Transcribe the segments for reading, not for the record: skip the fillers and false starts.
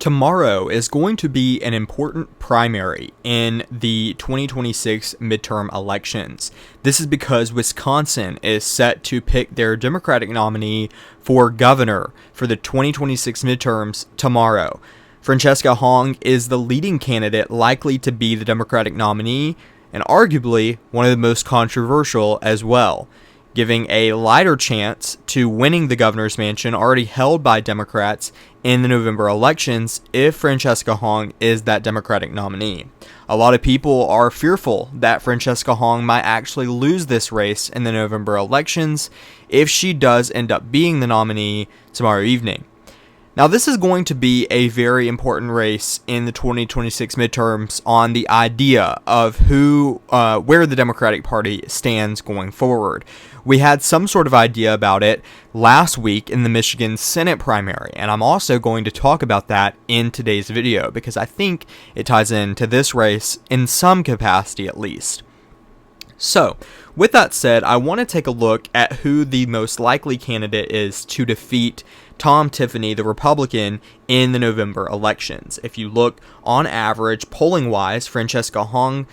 Tomorrow is going to be an important primary in the 2026 midterm elections. This is because Wisconsin is set to pick their Democratic nominee for governor for the 2026 midterms tomorrow. Francesca Hong is the leading candidate likely to be the Democratic nominee, and arguably one of the most controversial as well, giving a lighter chance to winning the governor's mansion already held by Democrats in the November elections if Francesca Hong is that Democratic nominee. A lot of people are fearful that Francesca Hong might actually lose this race in the November elections if she does end up being the nominee tomorrow evening. Now, this is going to be a very important race in the 2026 midterms on the idea of where the Democratic Party stands going forward. We had some sort of idea about it last week in the Michigan Senate primary, and I'm also going to talk about that in today's video because I think it ties into this race in some capacity at least. So, with that said, I want to take a look at who the most likely candidate is to defeat Tom Tiffany, the Republican, in the November elections. If you look on average, polling-wise, Francesca Hong,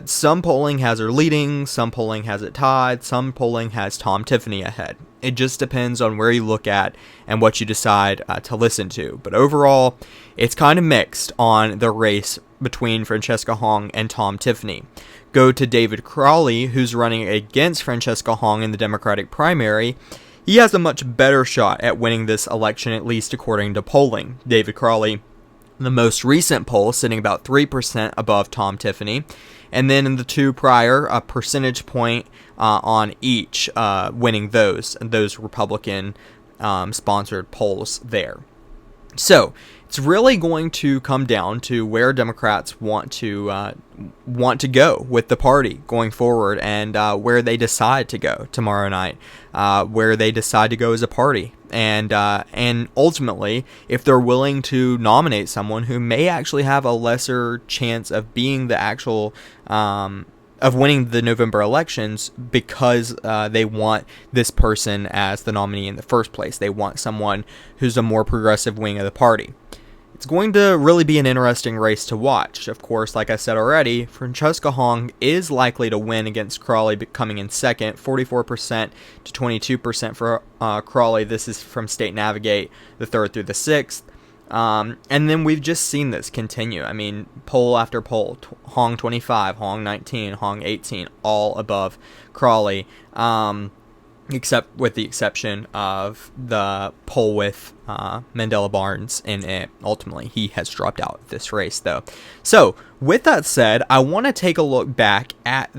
some polling has her leading, some polling has it tied, some polling has Tom Tiffany ahead. It just depends on where you look at and what you decide to listen to. But overall, it's kind of mixed on the race between Francesca Hong and Tom Tiffany. Go to David Crowley, who's running against Francesca Hong in the Democratic primary. He has a much better shot at winning this election, at least according to polling. David Crowley, the most recent poll, sitting about 3% above Tom Tiffany. And then in the two prior, a percentage point on each, winning those Republican sponsored polls there. So, it's really going to come down to where Democrats want to go with the party going forward, and where they decide to go tomorrow night, where they decide to go as a party, and ultimately, if they're willing to nominate someone who may actually have a lesser chance of being the actual of winning the November elections because they want this person as the nominee in the first place. They want someone who's a more progressive wing of the party. It's going to really be an interesting race to watch. Of course, like I said already, Francesca Hong is likely to win against Crowley, coming in second, 44% to 22% for Crowley. This is from State Navigate, the 3rd through the 6th. And then we've just seen this continue. I mean, poll after poll, Hong 25, Hong 19, Hong 18, all above Crowley, except with the exception of the poll with Mandela Barnes in it. Ultimately, he has dropped out of this race, though. So, with that said, I want to take a look back at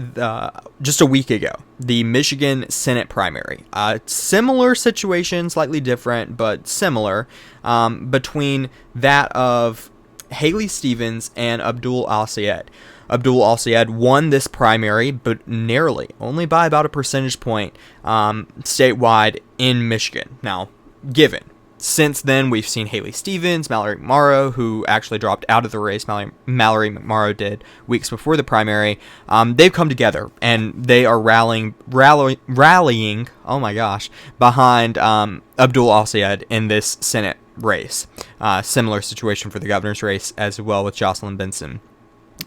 just a week ago, the Michigan Senate primary. Similar situation, slightly different, but similar, between that of Haley Stevens and Abdul Al-Sayed. Abdul Al-Sayed won this primary, but narrowly, only by about a percentage point statewide in Michigan. Now, given. Since then, we've seen Haley Stevens, Mallory McMorrow, who actually dropped out of the race. Mallory McMorrow did weeks before the primary. They've come together, and they are rallying. Oh my gosh, behind Abdul Al-Sayed in this Senate race. Similar situation for the governor's race as well with Jocelyn Benson.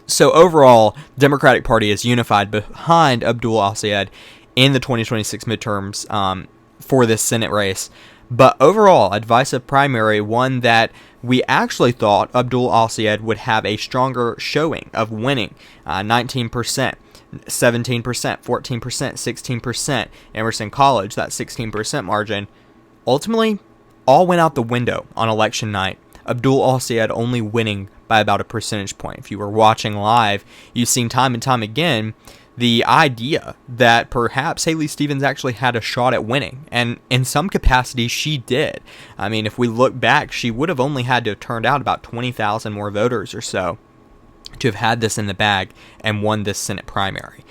So overall, the Democratic Party is unified behind Abdul Al-Sayed in the 2026 midterms for this Senate race. But overall, a divisive primary, one that we actually thought Abdul Al-Sayed would have a stronger showing of winning. 19%, 17%, 14%, 16%. Emerson College, that 16% margin, ultimately all went out the window on election night. Abdul Al-Sayed only winning by about a percentage point. If you were watching live, you've seen time and time again the idea that perhaps Haley Stevens actually had a shot at winning. And in some capacity, she did. I mean, if we look back, she would have only had to have turned out about 20,000 more voters or so to have had this in the bag and won this Senate primary.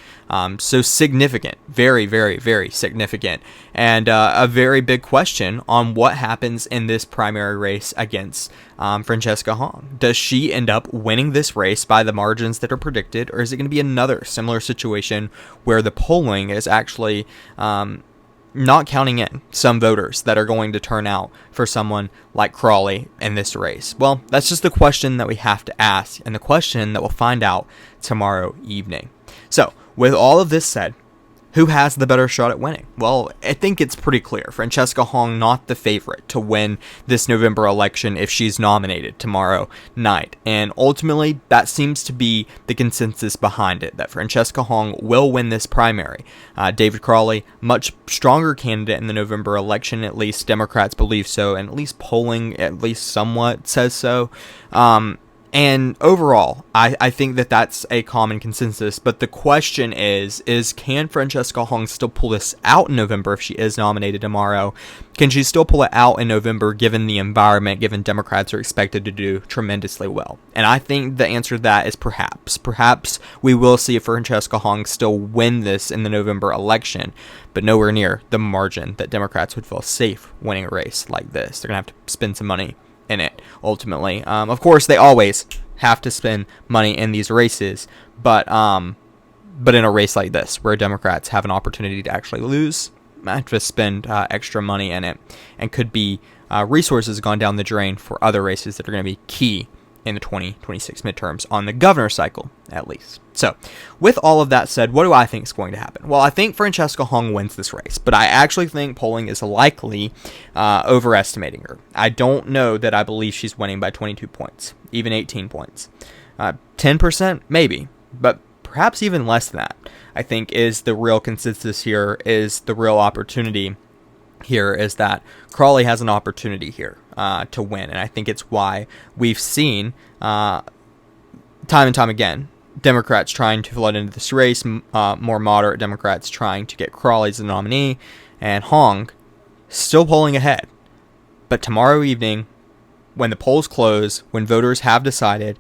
So significant, very, very, very significant, and a very big question on what happens in this primary race against Francesca Hong. Does she end up winning this race by the margins that are predicted, or is it going to be another similar situation where the polling is actually not counting in some voters that are going to turn out for someone like Crawley in this race? Well, that's just the question that we have to ask, and the question that we'll find out tomorrow evening. So, with all of this said, who has the better shot at winning? Well, I think it's pretty clear. Francesca Hong not the favorite to win this November election if she's nominated tomorrow night. And ultimately, that seems to be the consensus behind it, that Francesca Hong will win this primary. David Crawley, much stronger candidate in the November election, at least Democrats believe so, and at least polling at least somewhat says so. And overall, I think that that's a common consensus. But the question is can Francesca Hong still pull this out in November if she is nominated tomorrow? Can she still pull it out in November given the environment, given Democrats are expected to do tremendously well? And I think the answer to that is perhaps. Perhaps we will see Francesca Hong still win this in the November election, but nowhere near the margin that Democrats would feel safe winning a race like this. They're going to have to spend some money in it ultimately. Of course, they always have to spend money in these races, but in a race like this where Democrats have an opportunity to actually lose, have to spend extra money in it, and could be resources gone down the drain for other races that are going to be key in the 2026 midterms on the governor cycle, at least. So, with all of that said, what do I think is going to happen? Well, I think Francesca Hong wins this race, but I actually think polling is likely overestimating her. I don't know that I believe she's winning by 22 points, even 18 points. 10%? Maybe, but perhaps even less than that, I think, is the real consensus here, is the real opportunity here, is that Crawley has an opportunity here to win, and I think it's why we've seen time and time again Democrats trying to flood into this race, more moderate Democrats trying to get Crawley as the nominee, and Hong still polling ahead. But tomorrow evening, when the polls close, when voters have decided,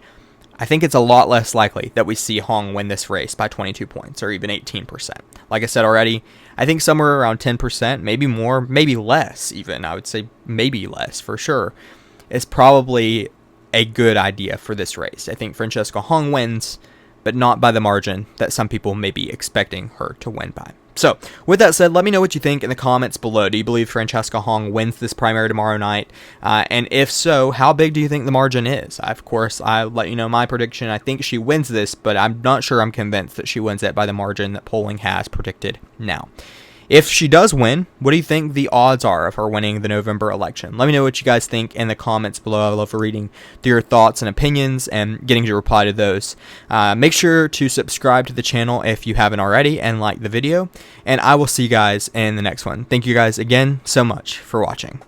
I think it's a lot less likely that we see Hong win this race by 22 points or even 18%. Like I said already, I think somewhere around 10%, maybe more, maybe less even, I would say maybe less for sure, is probably a good idea for this race. I think Francesca Hong wins, but not by the margin that some people may be expecting her to win by. So, with that said, let me know what you think in the comments below. Do you believe Francesca Hong wins this primary tomorrow night? And if so, how big do you think the margin is? Of course, I'll let you know my prediction. I think she wins this, but I'm not sure I'm convinced that she wins it by the margin that polling has predicted now. If she does win, what do you think the odds are of her winning the November election? Let me know what you guys think in the comments below. I love reading your thoughts and opinions and getting to reply to those. Make sure to subscribe to the channel if you haven't already and like the video. And I will see you guys in the next one. Thank you guys again so much for watching.